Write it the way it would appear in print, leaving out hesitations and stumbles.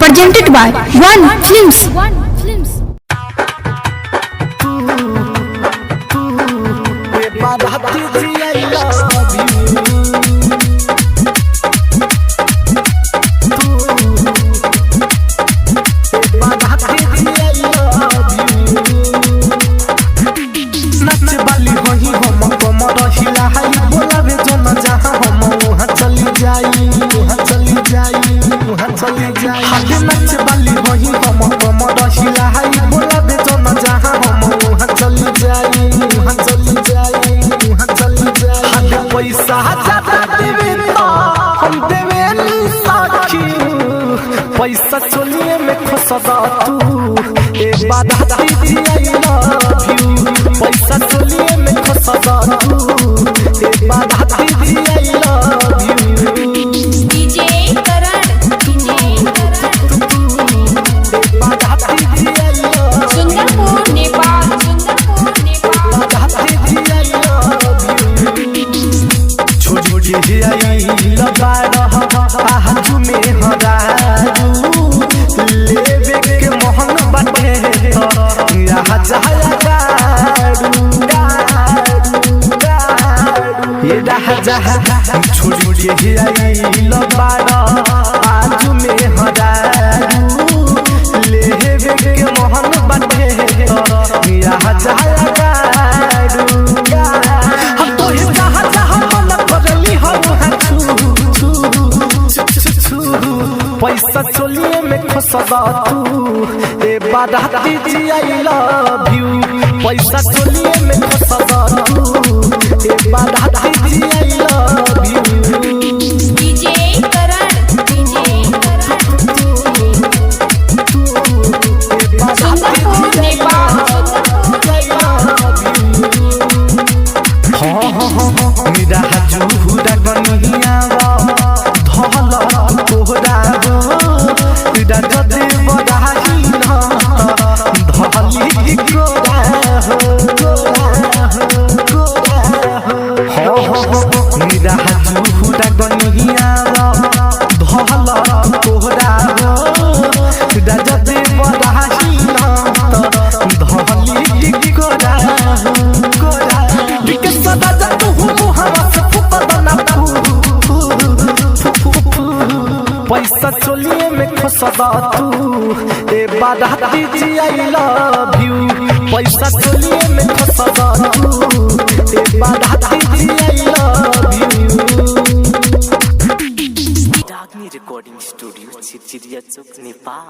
presented by One Films. पैसा चोलिए में खुशदा तू ए बाधा दीदी आई लव यू पैसा चोलिए में खुशदा तू ए बाधा दीदी आई लव यू डीजे करण बाधा दीदी आई लव सुंदरपुर नेपाल बाधा दीदी आई लव यू छोड़ी आई लगा रहा आजू में हरा छोड़ी आई लबाड़ा आज में हरारू लेवे के मोहन बटे यहाँ जाया गारू हम तो ही जहाँ जहाँ मन करली हम पैसा चोलिए में खुशदा तू ए बाधा दीदी आई लव यू पैसा चोलिए में खुशदा तू ए बाधा दीदी आई लव यू डीजे करण सुंदरपुर नेपाल मेरा हजूरा गनिया धल तोहरा तेरा जदे बदाही न धली गोरा मेरा हजूरा गनिया धल तोहरा तेरा जदे बदाही न धली गोरा पैसा चोलिए में खुशदा तू ए बाधा दीदी आई लव यू पैसा चोलिए में खुशदा तू ए बाधा दीदी I love you recording studio Chirchiriya Chowk Nepal.